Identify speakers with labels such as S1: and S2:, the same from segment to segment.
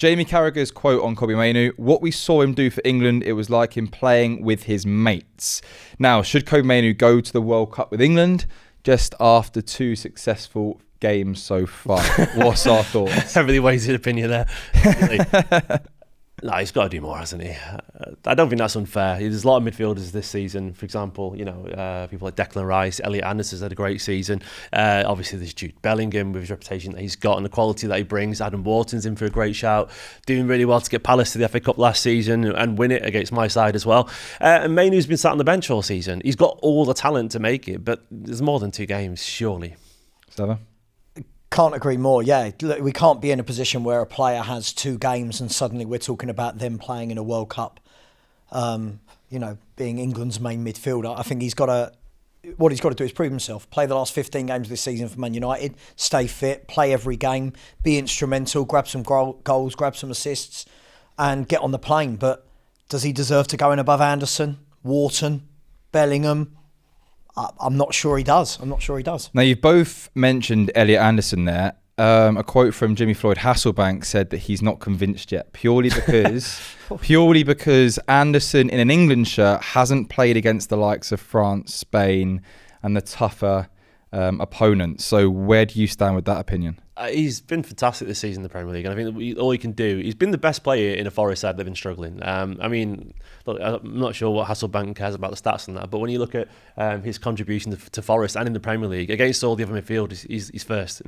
S1: Jamie Carragher's quote on Kobbie Mainoo: "What we saw him do for England, it was like him playing with his mates." Now, should Kobbie Mainoo go to the World Cup with England just after 2 successful games so far? What's our thoughts?
S2: Heavily weighted opinion there. No, he's got to do more, hasn't he? I don't think that's unfair. There's a lot of midfielders this season. For example, people like Declan Rice, Elliot Anderson's had a great season. Obviously, there's Jude Bellingham with his reputation that he's got and the quality that he brings. Adam Wharton's in for a great shout, doing really well to get Palace to the FA Cup last season and win it against my side as well. And Mainoo's been sat on the bench all season. He's got all the talent to make it, but there's more than 2 games, surely.
S1: Savva?
S3: Can't agree more. Yeah, look, we can't be in a position where a player has 2 games and suddenly we're talking about them playing in a World Cup. Being England's main midfielder. I think what he's got to do is prove himself. Play the last 15 games this season for Man United. Stay fit. Play every game. Be instrumental. Grab some goals. Grab some assists, and get on the plane. But does he deserve to go in above Anderson, Wharton, Bellingham? I'm not sure he does.
S1: Now, you've both mentioned Elliot Anderson there. A quote from Jimmy Floyd Hasselbank said that he's not convinced yet, purely because Anderson in an England shirt hasn't played against the likes of France, Spain, and the tougher opponents. So where do you stand with that opinion?
S2: He's been fantastic this season in the Premier League, and I think that all he can do, he's been the best player in a Forest side that have been struggling. Look, I'm not sure what Hasselbank cares about the stats on that, but when you look at his contribution to Forest and in the Premier League against all the other midfielders, he's first.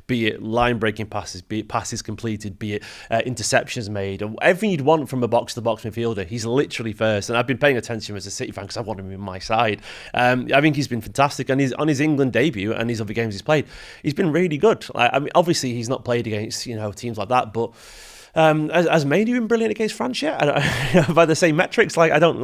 S2: Be it line-breaking passes, be it passes completed, be it interceptions made, everything you'd want from a box-to-box midfielder, he's literally first. And I've been paying attention as a City fan because I want him in my side. I think he's been fantastic, and he's on his England debut and these other games he's played. He's been really good. Obviously he's not played against teams like that, but has Mainoo been brilliant against France yet? By the same metrics, I don't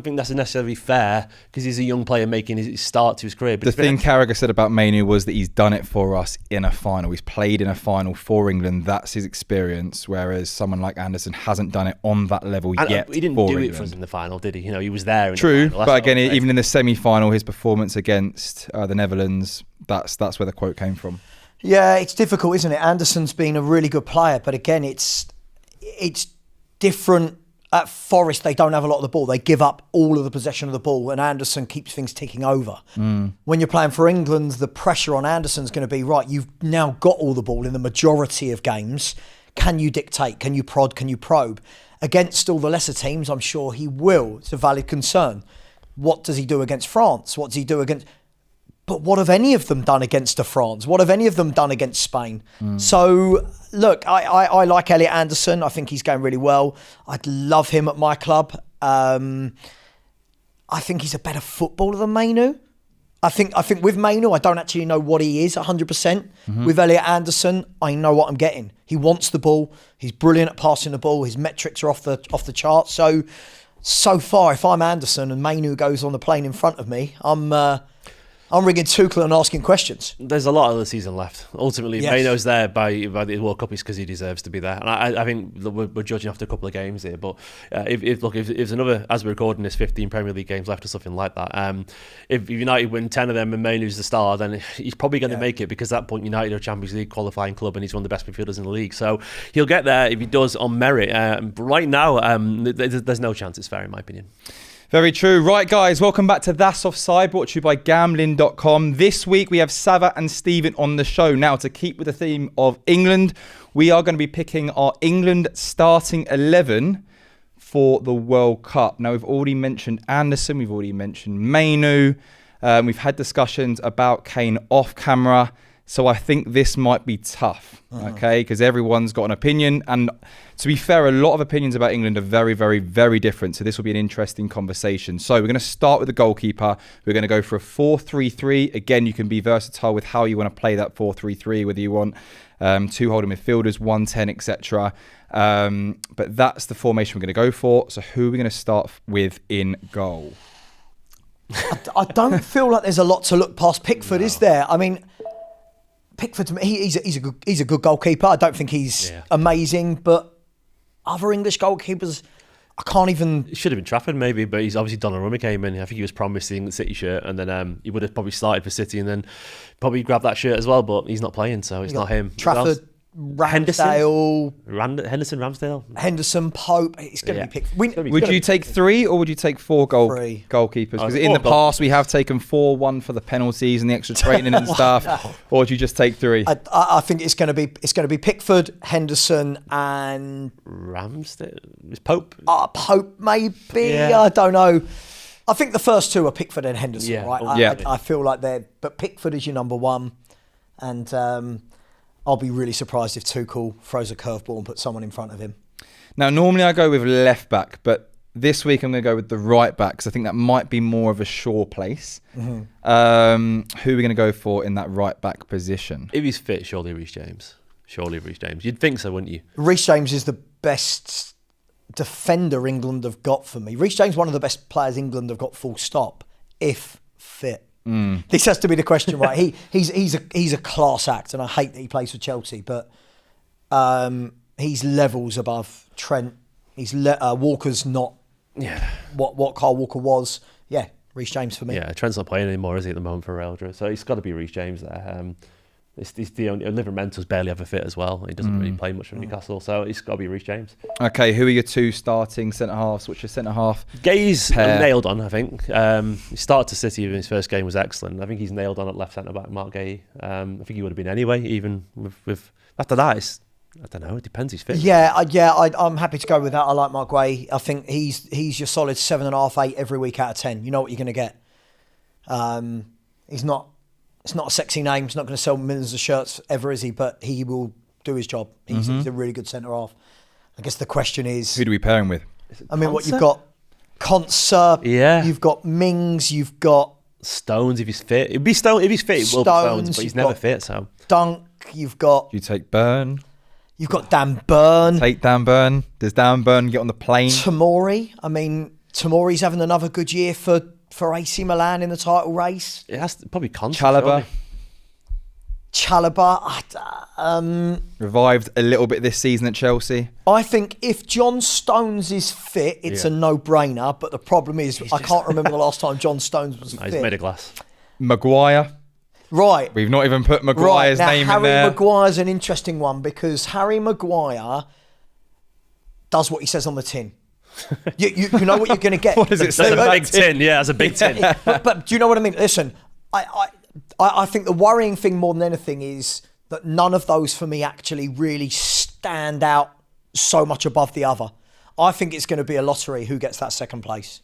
S2: think that's necessarily fair because he's a young player making his start to his career. But
S1: the thing Carragher said about Mainoo was that he's done it for us in a final. He's played in a final for England. That's his experience. Whereas someone like Anderson hasn't done it on that level yet.
S2: He didn't do it for us in the final, did he? He was there.
S1: True, but again, even in the semi-final, his performance against the Netherlands, that's where the quote came from.
S3: Yeah, it's difficult, isn't it? Anderson's been a really good player, but again, it's different. At Forest, they don't have a lot of the ball. They give up all of the possession of the ball, and Anderson keeps things ticking over. When you're playing for England, the pressure on Anderson's going to be, right, you've now got all the ball in the majority of games. Can you dictate? Can you prod? Can you probe? Against all the lesser teams, I'm sure he will. It's a valid concern. What does he do against France? What does he do against... But what have any of them done against France? What have any of them done against Spain? So, look, I like Elliot Anderson. I think he's going really well. I'd love him at my club. I think he's a better footballer than Mainoo. I think with Mainoo, I don't actually know what he is 100%. With Elliot Anderson, I know what I'm getting. He wants the ball. He's brilliant at passing the ball. His metrics are off the chart. So far, if I'm Anderson and Mainoo goes on the plane in front of me, I'm ringing Tuchel and asking questions.
S2: There's a lot of the season left. Ultimately,
S3: yes.
S2: Mainoo's there by the World Cup is because he deserves to be there. And I think we're judging after a couple of games here. But if there's another, as we're recording this, 15 Premier League games left or something like that, if United win 10 of them and Mainoo's the star, then he's probably going to make it because at that point United are a Champions League qualifying club and he's one of the best midfielders in the league. So he'll get there if he does on merit. But right now, there's no chance it's fair in my opinion.
S1: Very true. Right, guys, welcome back to That's Offside, brought to you by Gambling.com. This week, we have Savva and Stephen on the show. Now, to keep with the theme of England, we are going to be picking our England starting 11 for the World Cup. Now, we've already mentioned Anderson. We've already mentioned Mainoo. We've had discussions about Kane off camera. So I think this might be tough, okay? Because everyone's got an opinion. And to be fair, a lot of opinions about England are very, very, very different. So this will be an interesting conversation. So we're going to start with the goalkeeper. We're going to go for a 4-3-3. Again, you can be versatile with how you want to play that 4-3-3, whether you want 2 holding midfielders, 1-10, etc. But that's the formation we're going to go for. So who are we going to start with in goal?
S3: I don't feel like there's a lot to look past Pickford, is there? I mean... Pickford, to me, he's a good goalkeeper. I don't think he's amazing, but other English goalkeepers, I can't even.
S2: It should have been Trafford maybe, but he's obviously Donnarumma came in. I think he was promising the City shirt, and then he would have probably started for City, and then probably grabbed that shirt as well. But he's not playing, so it's not him.
S3: Trafford, Ramsdale, Henderson, Pope. It's going to be picked.
S1: Would you take 3 or would you take 4 goalkeepers? Because in the past we have taken 4, 1 for the penalties and the extra training and stuff. Or would you just take 3?
S3: I think it's going to be Pickford, Henderson, and
S2: Ramsdale. Is Pope?
S3: Pope maybe. Yeah. I don't know. I think the first 2 are Pickford and Henderson. Right? I feel like but Pickford is your number 1, and. I'll be really surprised if Tuchel throws a curveball and puts someone in front of him.
S1: Now, normally I go with left back, but this week I'm going to go with the right back because I think that might be more of a sure place. Mm-hmm. Who are we going to go for in that right back position?
S2: If he's fit, surely Reece James. You'd think so, wouldn't you?
S3: Reece James is the best defender England have got for me. Reece James, one of the best players England have got, full stop, if fit. This has to be the question, right? He's a class act, and I hate that he plays for Chelsea, but he's levels above Trent. Walker's not what Kyle Walker was. Yeah, Reece James for me.
S2: Yeah, Trent's not playing anymore, is he, at the moment for Real Madrid? So it's got to be Reece James there. It's the only Livermental's barely ever fit as well. He doesn't really play much for Newcastle, so it's got to be Reece James.
S1: Okay, who are your 2 starting centre-halves? What's your centre-half?
S2: Gay's nailed on, I think. He started to City in his first game, was excellent. I think he's nailed on at left centre-back, Mark Gay. I think he would have been anyway, even with after that, I don't know, it depends, he's fit.
S3: I'm happy to go with that. I like Mark Gay. I think he's your solid 7.5, 8 every week out of 10. You know what you're going to get. It's not a sexy name. He's not going to sell millions of shirts ever, is he? But he will do his job. He's a really good centre-half. I guess the question is...
S1: Who do we pair him with?
S3: What you've got... Konsa.
S2: Yeah.
S3: You've got Mings. You've got...
S2: Stones, if he's fit. It'd be Stones. If he's fit, it will be Stones, but he's never fit, so...
S3: Dunk. You've got...
S1: You take Burn.
S3: You've got Dan Burn.
S1: Take Dan Burn. Does Dan Burn get on the plane?
S3: Tamori. Tamori's having another good year for AC Milan in the title race.
S2: It has to, probably
S3: Chalobah.
S1: Revived a little bit this season at Chelsea.
S3: I think if John Stones is fit, it's a no-brainer. But the problem is, I can't remember the last time John Stones was fit.
S2: He's made of glass.
S1: Maguire.
S3: Right.
S1: We've not even put Maguire's name in there.
S3: Harry Maguire's an interesting one because Harry Maguire does what he says on the tin. You know what you're going to get.
S1: What does it say?
S2: That's a big tin. Yeah, that's a big tin.
S3: But do you know what I mean? Listen, I think the worrying thing more than anything is that none of those for me actually really stand out so much above the other. I think it's going to be a lottery who gets that second place.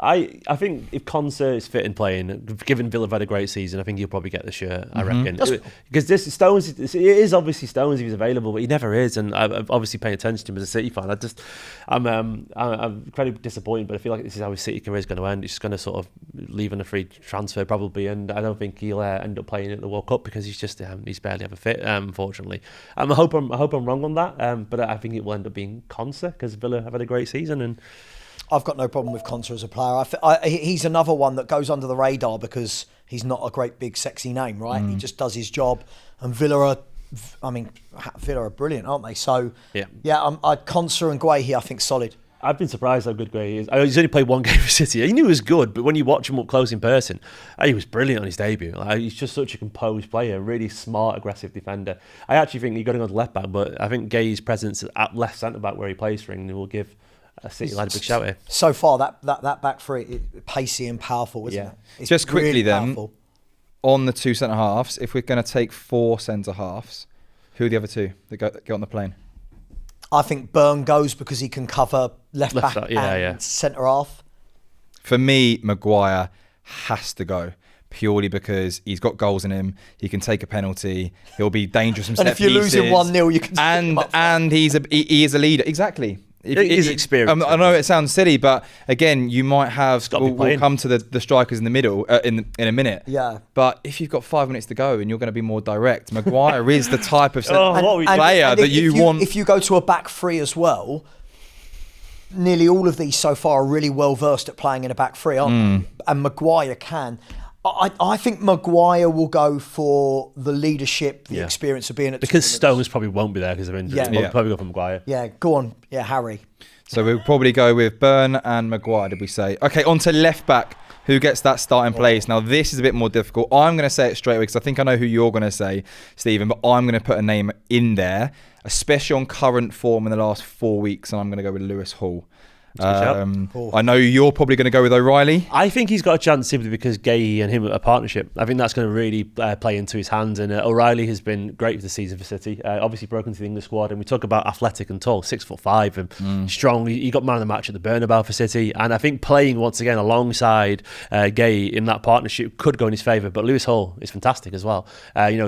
S2: I think if Konsa is fit and playing, given Villa have had a great season, I think he'll probably get the shirt. I reckon because this Stones, it is obviously Stones if he's available, but he never is, and I'm obviously paying attention to him as a City fan. I'm incredibly disappointed, but I feel like this is how his City career is going to end. He's going to sort of leave on a free transfer probably, and I don't think he'll end up playing at the World Cup because he's barely ever fit, unfortunately. I hope I'm wrong on that, but I think it will end up being Konsa because Villa have had a great season and.
S3: I've got no problem with Konsa as a player. He's another one that goes under the radar because he's not a great big sexy name, right? He just does his job. And Villa are brilliant, aren't they? So Konsa and Guehi here, I think, solid.
S2: I've been surprised how good Guehi is. He's only played one game for City. He knew he was good, but when you watch him up close in person, he was brilliant on his debut. He's just such a composed player, really smart, aggressive defender. I actually think he's got to go to left back, but I think Guehi's presence at left centre back where he plays for England will give City lad a big shout here.
S3: So far, that back three, pacey and powerful, isn't it? It's
S1: just quickly
S3: really
S1: then,
S3: powerful.
S1: On the 2 centre halves, if we're going to take 4 centre halves, who are the other 2 that get on the plane?
S3: I think Burn goes because he can cover left back and centre half.
S1: For me, Maguire has to go. Purely because he's got goals in him, he can take a penalty, he'll be dangerous from set pieces.
S3: And if you're losing 1-0, you can.
S1: And he is a leader. Exactly.
S2: He's experienced.
S1: I know it sounds silly, but again, you might have. We'll come to the strikers in the middle in a minute.
S3: Yeah.
S1: But if you've got 5 minutes to go and you're going to be more direct, Maguire is the type of
S3: player
S1: that you want.
S3: If you go to a back three as well, nearly all of these so far are really well versed at playing in a back three, aren't they? And Maguire can. I think Maguire will go for the leadership, the experience of being at
S2: because Stones probably won't be there because of injury.
S3: Yeah.
S2: We'll probably go for Maguire.
S3: Yeah, go on. Yeah, Harry.
S1: So we'll probably go with Burn and Maguire, did we say? Okay, on to left back. Who gets that starting place? Now, this is a bit more difficult. I'm going to say it straight away because I think I know who you're going to say, Stephen, but I'm going to put a name in there, especially on current form in the last 4 weeks, and I'm going to go with Lewis Hall. I know you're probably going to go with O'Reilly.
S2: I think he's got a chance simply because Gay and him are a partnership. I think that's going to really play into his hands. And O'Reilly has been great for the season for City. Obviously broken to the English squad, and we talk about athletic and tall, 6'5" and strong. He got man of the match at the Bernabeu for City, and I think playing once again alongside Gay in that partnership could go in his favour. But Lewis Hall is fantastic as well.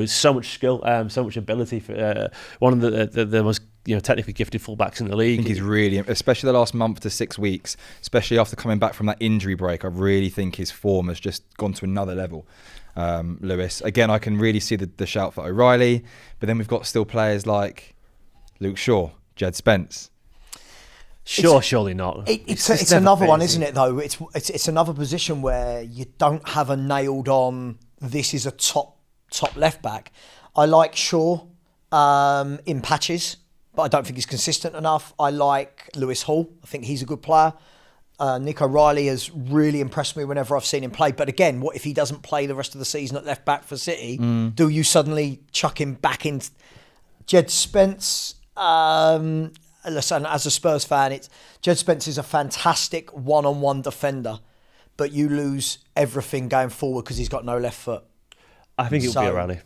S2: So much skill, so much ability. For one of the most technically gifted fullbacks in the league.
S1: I think he's really, especially the last month to 6 weeks, especially after coming back from that injury break, I really think his form has just gone to another level. Lewis, again, I can really see the shout for O'Reilly, but then we've got still players like Luke Shaw, Jed Spence.
S2: Surely not.
S3: It's another one, isn't it? Though it's another position where you don't have a nailed on. This is a top left back. I like Shaw in patches, but I don't think he's consistent enough. I like Lewis Hall. I think he's a good player. Nick O'Reilly has really impressed me whenever I've seen him play. But again, what if he doesn't play the rest of the season at left back for City? Do you suddenly chuck him back in? Jed Spence, listen, as a Spurs fan, Jed Spence is a fantastic one-on-one defender, but you lose everything going forward because he's got no left foot.
S2: I think it'll be O'Reilly.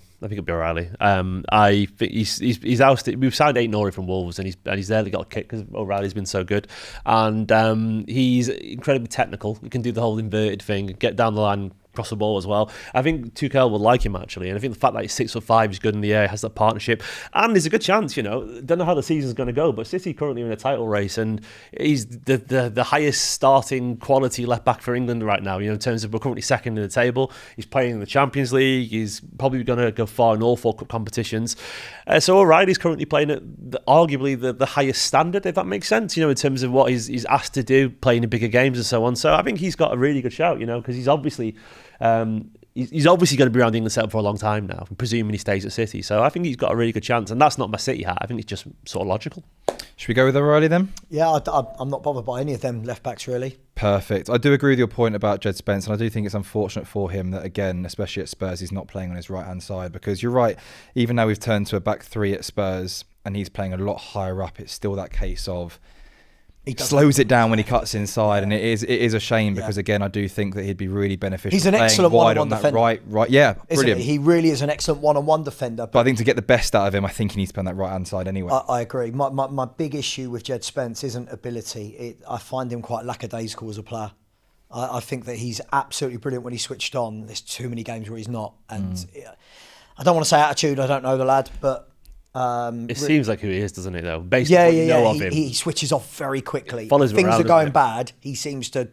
S2: I think he's ousted. We've signed Aït-Nouri from Wolves, and he's there. They got a kick because O'Reilly's been so good, and he's incredibly technical. He can do the whole inverted thing, get down the line, cross the ball as well. I think Tuchel would like him actually, and I think the fact that he's 6'5", he's good in the air, has that partnership, and there's a good chance. Don't know how the season's going to go, but City currently in a title race, and he's the highest starting quality left back for England right now. In terms of we're currently second in the table. He's playing in the Champions League. He's probably going to go far in all 4 cup competitions. So O'Reilly's currently playing at arguably the highest standard, if that makes sense. In terms of what he's asked to do, playing in bigger games and so on. So I think he's got a really good shout. Because he's obviously. He's obviously going to be around the England setup for a long time now, presuming he stays at City. So I think he's got a really good chance, and that's not my City hat. I think it's just sort of logical.
S1: Should we go with O'Reilly then?
S3: Yeah, I'm not bothered by any of them left backs really.
S1: Perfect. I do agree with your point about Jed Spence, and I do think it's unfortunate for him that, again, especially at Spurs, he's not playing on his right-hand side, because you're right, even though we've turned to a back 3 at Spurs and he's playing a lot higher up, it's still that case of he slows it down when he cuts inside, and it is a shame because again I do think that he'd be really beneficial.
S3: He's an excellent one-on-one defender.
S1: Right, yeah, brilliant.
S3: He really is an excellent one-on-one defender.
S1: But I think to get the best out of him, I think he needs to be on that right-hand side anyway.
S3: I agree. My big issue with Jed Spence isn't ability. I find him quite lackadaisical as a player. I think that he's absolutely brilliant when he's switched on. There's too many games where he's not, and I don't want to say attitude. I don't know the lad, but.
S2: It seems like who he is, doesn't it, though? Based
S3: on
S2: what you know of him.
S3: He switches off very quickly.
S2: Follows
S3: Things
S2: around,
S3: are going bad. He seems to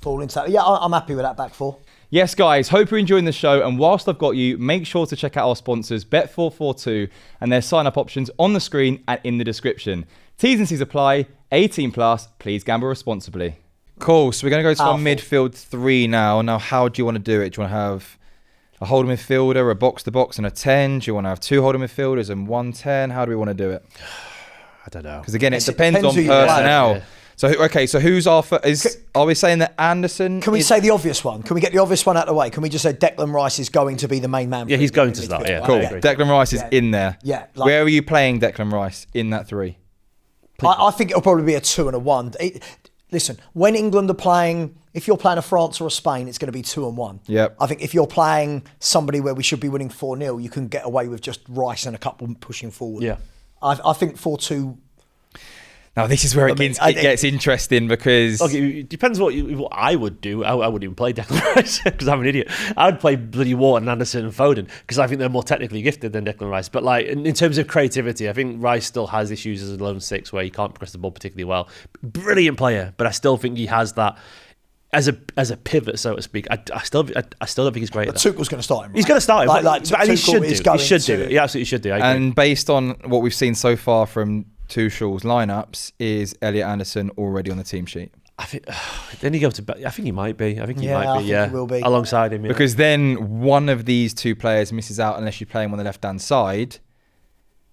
S3: fall into that. Yeah, I'm happy with that back 4.
S1: Yes, guys, hope you're enjoying the show. And whilst I've got you, make sure to check out our sponsors, Bet442, and their sign-up options on the screen and in the description. T's and C's apply. 18 plus. Please gamble responsibly. Cool. So we're going to go to our midfield 3 now. Now, how do you want to do it? Do you want to have a holding midfielder, a box-to-box and a 10? Do you want to have 2 holding midfielders and 1 10? How do we want to do it?
S2: I don't know.
S1: Because again, it depends on personnel. Yeah. So who's our... Are we saying that Anderson...
S3: Can we say the obvious one? Can we get the obvious one out of the way? Can we just say Declan Rice is going to be the main man?
S2: Yeah, he's going to start, yeah.
S1: Cool. Declan Rice is in there.
S3: Yeah.
S1: Where are you playing Declan Rice in that 3?
S3: I think it'll probably be a 2 and a 1. Listen, when England are playing, if you're playing a France or a Spain, it's going to be 2 and 1.
S1: Yep.
S3: I think if you're playing somebody where we should be winning 4-0, you can get away with just Rice and a couple pushing forward.
S2: Yeah.
S3: I think 4-2.
S1: Now, this is where it gets interesting because...
S2: Okay, it depends what I would do. I wouldn't even play Declan Rice because I'm an idiot. I would play bloody Wharton, Anderson and Foden because I think they're more technically gifted than Declan Rice. But like in terms of creativity, I think Rice still has issues as a lone 6 where he can't progress the ball particularly well. Brilliant player, but I still think he has that... As a pivot, so to speak, I still don't think he's great.
S3: But Tuchel's going to start him. Right?
S2: He's going to start him, and he should do. He should do. He absolutely should do.
S1: And based on what we've seen so far from Tuchel's lineups, is Elliot Anderson already on the team sheet?
S2: I think then you go to. I think he might be. I think he might be.
S3: I think he will be
S2: alongside him. Yeah.
S1: Because then one of these two players misses out unless you play him on the left-hand side.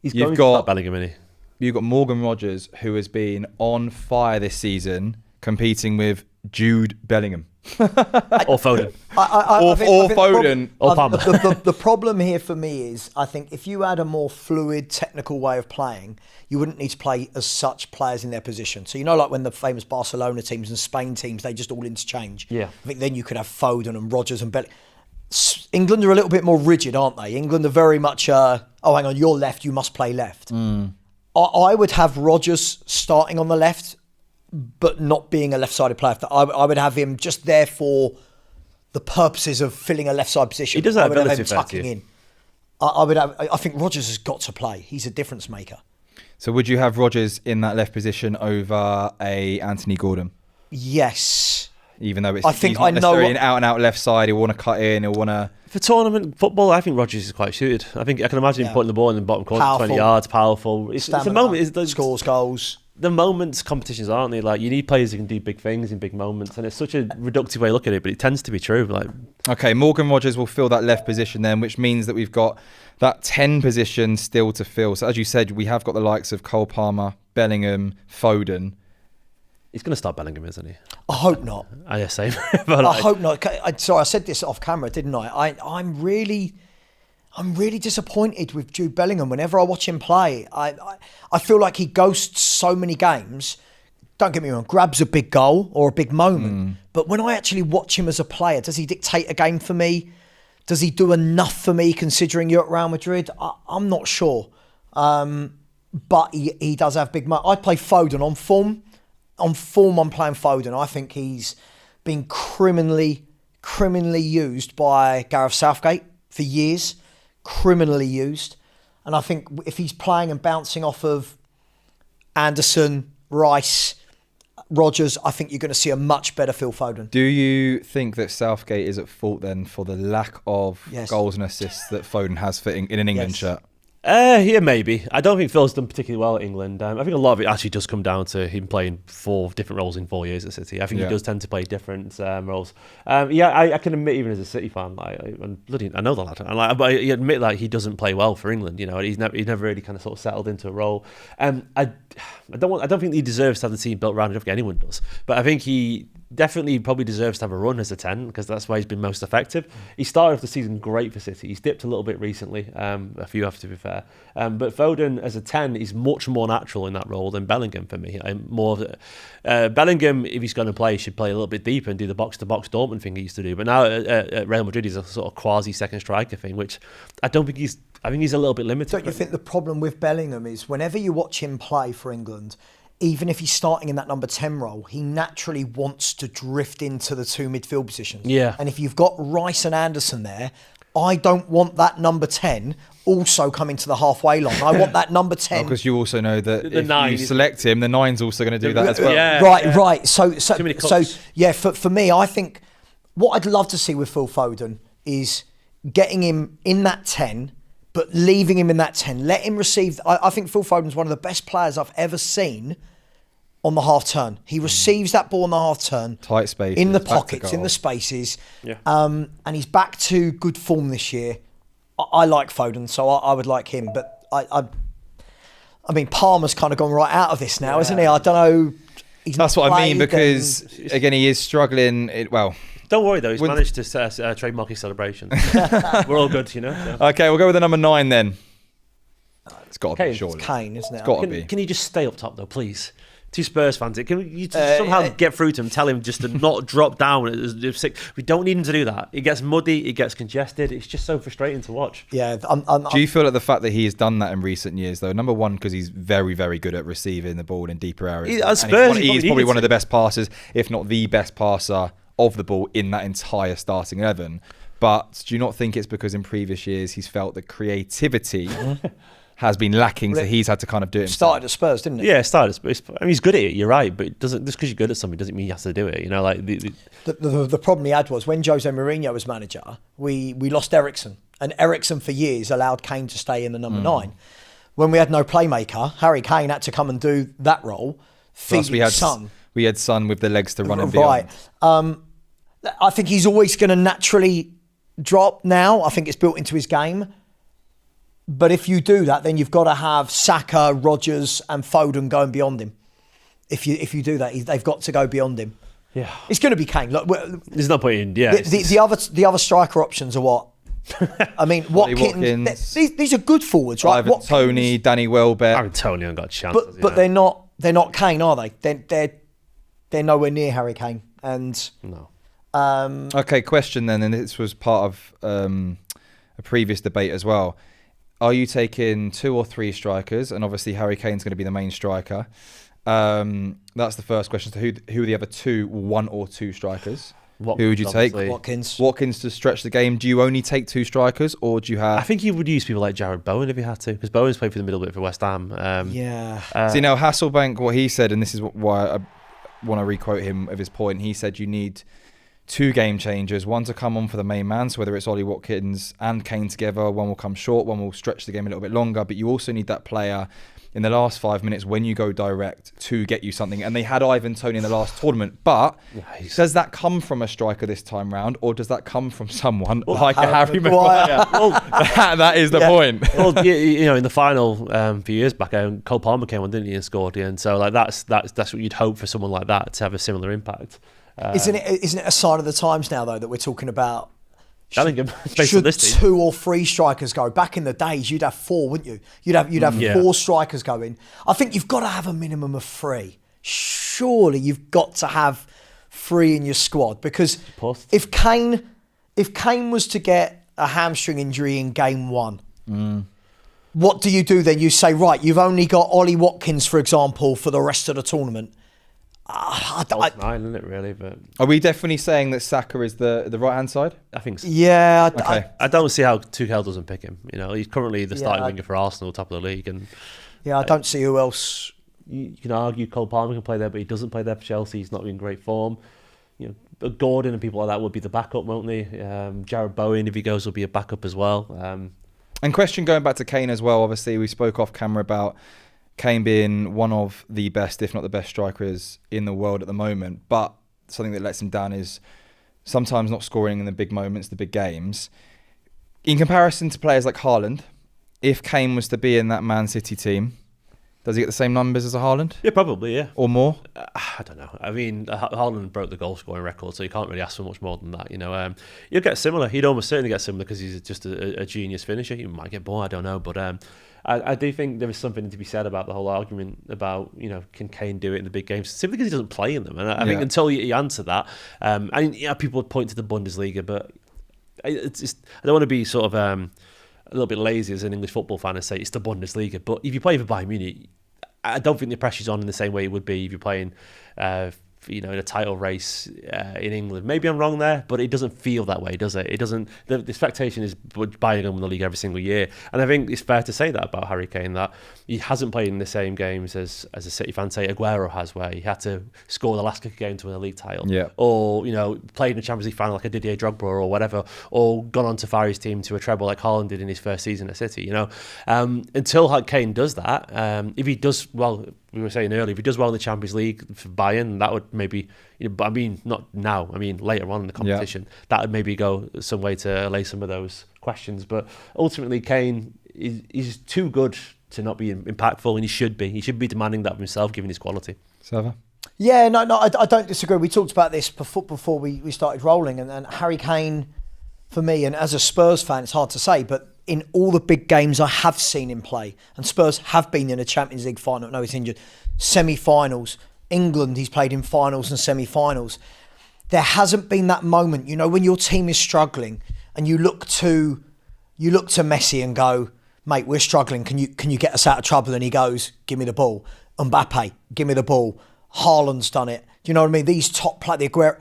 S2: You've got Bellingham, isn't he?
S1: You've got Morgan Rogers, who has been on fire this season, competing with Jude Bellingham.
S2: Or Foden.
S1: Foden.
S2: Or Palmer.
S3: The problem here for me is, I think if you had a more fluid, technical way of playing, you wouldn't need to play as such players in their position. So, like when the famous Barcelona teams and Spain teams, they just all interchange.
S2: Yeah.
S3: I think then you could have Foden and Rogers and Bellingham. England are a little bit more rigid, aren't they? England are very much, hang on, you're left, you must play left. I would have Rogers starting on the left, but not being a left-sided player. I would have him just there for the purposes of filling a left-side position.
S2: He does have ability
S3: him tucking in. I think Rogers has got to play. He's a difference maker.
S1: So would you have Rogers in that left position over a Anthony Gordon?
S3: Yes.
S1: Even though he's
S3: think
S1: not necessarily an out-and-out left side, he'll want to cut in, he'll want to...
S2: For tournament football, I think Rogers is quite suited. I can imagine him putting the ball in the bottom corner,
S3: Powerful.
S2: 20 yards, powerful. It's a moment.
S3: Scores goals.
S2: The moments competitions, aren't they? Like, you need players who can do big things in big moments, and it's such a reductive way of looking at it, but it tends to be true. Like,
S1: okay, Morgan Rogers will fill that left position then, which means that we've got that 10 position still to fill. So as you said, we have got the likes of Cole Palmer, Bellingham, Foden.
S2: He's going to start Bellingham, isn't he?
S3: I hope not.
S2: Yeah, same.
S3: I hope not. Sorry, I said this off camera, didn't I? I'm really disappointed with Jude Bellingham. Whenever I watch him play, I feel like he ghosts so many games. Don't get me wrong, grabs a big goal or a big moment. But when I actually watch him as a player, does he dictate a game for me? Does he do enough for me considering you're at Real Madrid? I'm not sure. But he does have big moments. I'd play Foden on form. On form, I'm playing Foden. I think he's been criminally used by Gareth Southgate for years. Criminally used. And I think if he's playing and bouncing off of Anderson, Rice, Rogers, I think you're going to see a much better Phil Foden.
S1: Do you think that Southgate is at fault then for the lack of goals and assists that Foden has for in an England shirt?
S2: Yeah, maybe. I don't think Phil's done particularly well at England. I think a lot of it actually does come down to him playing 4 different roles in 4 years at City. I think he does tend to play different roles. I can admit, even as a City fan, I know the lad, but I admit that he doesn't play well for England. He's never really kind of sort of settled into a role. I don't think he deserves to have the team built around him. I don't think anyone does, but I think he definitely probably deserves to have a run as a 10 because that's why he's been most effective. He started off the season great for City. He's dipped a little bit recently, a few have to be fair. But Foden as a 10 is much more natural in that role than Bellingham for me. Bellingham, if he's going to play, should play a little bit deeper and do the box-to-box Dortmund thing he used to do. But now at Real Madrid, he's a sort of quasi-second striker thing, which I think he's a little bit limited.
S3: Don't you think the problem with Bellingham is whenever you watch him play for England, even if he's starting in that number 10 role, he naturally wants to drift into the 2 midfield positions.
S2: Yeah.
S3: And if you've got Rice and Anderson there, I don't want that number 10 also coming to the halfway line. I want that number 10.
S1: Because you also know that if you select him, the 9's also going to do that as well.
S2: Yeah,
S3: right. So
S2: yeah,
S3: for me, I think what I'd love to see with Phil Foden is getting him in that 10, but leaving him in that 10. Let him receive... I think Phil Foden's one of the best players I've ever seen on the half-turn. He receives that ball on the half-turn.
S1: Tight spaces.
S3: In the pockets, in the spaces.
S2: Yeah.
S3: And he's back to good form this year. I like Foden, so I would like him. But I mean, Palmer's kind of gone right out of this now, isn't he? I don't know.
S1: That's what I mean, because, again, he is struggling.
S2: Don't worry though, he's managed to trademark his celebration. We're all good, So.
S1: Okay, we'll go with the number 9 then. It's got to be, surely.
S3: It's Kane, isn't it?
S1: It's got to be.
S2: Can you just stay up top though, please? 2 Spurs fans, can you somehow get through to him, tell him just to not drop down. We don't need him to do that. It gets muddy, it gets congested. It's just so frustrating to watch.
S3: Yeah.
S1: Do you feel like the fact that he has done that in recent years, though? Number 1, because he's very, very good at receiving the ball in deeper areas. He's probably one of the best passers, if not the best passer of the ball in that entire starting 11. But do you not think it's because in previous years he's felt the creativity has been lacking, so he's had to kind of do it himself?
S3: Started at Spurs, didn't he?
S2: Yeah, started at Spurs. I mean, he's good at it, you're right, but it doesn't, just because you're good at something doesn't mean you have to do it.
S3: The problem he had was when Jose Mourinho was manager, we lost Eriksen, and Eriksen for years allowed Kane to stay in the number 9. When we had no playmaker, Harry Kane had to come and do that role.
S1: Plus we had we had Son with the legs to run and beyond.
S3: Right. I think he's always going to naturally drop now. I think it's built into his game. But if you do that, then you've got to have Saka, Rodgers and Foden going beyond him. If you do that, they've got to go beyond him.
S2: Yeah.
S3: It's going to be Kane. Look,
S2: there's no point in...
S3: The other striker options are what? I mean, Watkins. These are good forwards, right?
S1: Ivan Toney, Danny Welbeck.
S2: Ivan Toney haven't got a chance.
S3: But they're not Kane, are they? They're nowhere near Harry Kane. And
S2: no.
S1: Okay, question then, and this was part of a previous debate as well. Are you taking 2 or 3 strikers? And obviously Harry Kane's going to be the main striker. That's the first question. So who are the other 2, 1 or 2 strikers? Who would you take?
S3: Watkins
S1: to stretch the game. Do you only take 2 strikers, or do you have...
S2: I think you would use people like Jared Bowen if you had to, because Bowen's played for the middle bit for West Ham.
S1: See, now Hasselbank, what he said, and this is why I want to re-quote him of his point, he said you need 2 game changers, one to come on for the main man, so whether it's Ollie Watkins and Kane together, one will come short, one will stretch the game a little bit longer, but you also need that player in the last 5 minutes when you go direct to get you something. And they had Ivan Toney in the last tournament, but does that come from a striker this time round, or does that come from someone like a Harry Maguire? That is the point.
S2: Well, in the final few years back, Cole Palmer came on, didn't he, and scored. And so like that's what you'd hope for someone like that to have a similar impact.
S3: Isn't it a sign of the times now, though, that we're talking about?
S2: Bellingham,
S3: should 2 or 3 strikers go? Back in the days, you'd have 4, wouldn't you? You'd have 4 strikers going. I think you've got to have a minimum of 3. Surely you've got to have 3 in your squad, because if Kane was to get a hamstring injury in game 1, what do you do then? You say, right, you've only got Ollie Watkins, for example, for the rest of the tournament.
S2: That's 9, isn't it, really? But
S1: are we definitely saying that Saka is the right-hand side?
S2: I think so.
S3: Yeah.
S2: I don't see how Tuchel doesn't pick him. He's currently the starting winger for Arsenal, top of the league. And
S3: I don't see who else.
S2: You can argue Cole Palmer can play there, but he doesn't play there for Chelsea. He's not in great form. Gordon and people like that would be the backup, won't they? Jared Bowen, if he goes, will be a backup as well.
S1: And question going back to Kane as well. Obviously, we spoke off camera about Kane being one of the best, if not the best strikers in the world at the moment. But something that lets him down is sometimes not scoring in the big moments, the big games. In comparison to players like Haaland, if Kane was to be in that Man City team, does he get the same numbers as a Haaland?
S2: Yeah, probably, yeah.
S1: Or more?
S2: I don't know. I mean, Haaland broke the goal scoring record, so you can't really ask for much more than that. You'll get similar. He'd almost certainly get similar because he's just a genius finisher. He might get more, I don't know. But I do think there is something to be said about the whole argument about, can Kane do it in the big games? Simply because he doesn't play in them. And I think until you answer that, people would point to the Bundesliga, but it's I don't want to be sort of a little bit lazy as an English football fan and say it's the Bundesliga. But if you play for Bayern Munich, I don't think the pressure's on in the same way it would be if you're playing in a title race in England. Maybe I'm wrong there, but it doesn't feel that way, does it? It doesn't. The expectation is Bayern win the league every single year, and I think it's fair to say that about Harry Kane, that he hasn't played in the same games as a City fan, say Aguero has, where he had to score the last kick game to win a league title, or played in a Champions League final like a Didier Drogba or whatever, or gone on to fire his team to a treble like Haaland did in his first season at City. Until Kane does that, if he does well. We were saying earlier, if he does well in the Champions League for Bayern, that would maybe, but I mean, not now, I mean, later on in the competition, that would maybe go some way to allay some of those questions. But ultimately, Kane is too good to not be impactful, and he should be. He should be demanding that of himself, given his quality.
S1: Savva?
S3: Yeah, no, I don't disagree. We talked about this before we started rolling, and Harry Kane, for me, and as a Spurs fan, it's hard to say, but in all the big games I have seen him play, and Spurs have been in a Champions League final, no, he's injured, semi-finals, England, he's played in finals and semi-finals. There hasn't been that moment, when your team is struggling and you look to Messi and go, mate, we're struggling, can you get us out of trouble? And he goes, give me the ball. Mbappe, give me the ball. Haaland's done it. Do you know what I mean? These top players, the Aguero.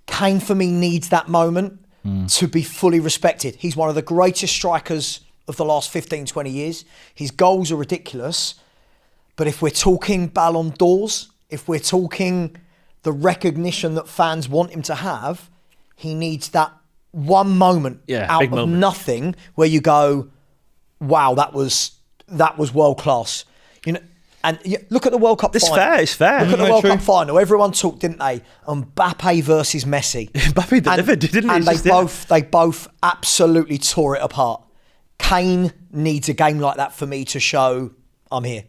S3: Kane for me needs that moment to be fully respected. He's one of the greatest strikers of the last 15, 20 years. His goals are ridiculous. But if we're talking Ballon d'Ors, if we're talking the recognition that fans want him to have, he needs that one moment out of moment. Nothing where you go, wow, that was world class. And look at the World Cup final.
S2: It's fair.
S3: Look at the World Cup final. Everyone talked, didn't they, on Mbappe versus Messi.
S2: Mbappe delivered, didn't he?
S3: And they both absolutely tore it apart. Kane needs a game like that for me to show I'm here.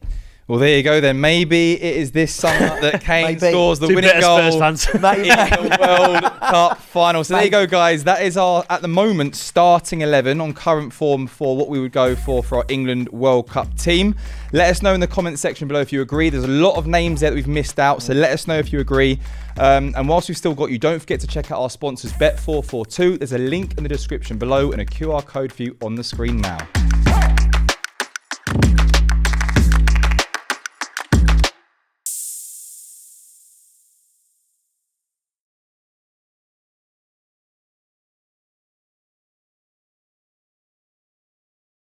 S1: Well, there you go then. Maybe it is this summer that Kane scores the winning goal in the World Cup final. So there you go, guys. That is our, at the moment, starting 11 on current form for what we would go for our England World Cup team. Let us know in the comment section below if you agree. There's a lot of names there that we've missed out, so let us know if you agree. And whilst we've still got you, don't forget to check out our sponsors, Bet442. There's a link in the description below and a QR code for you on the screen now.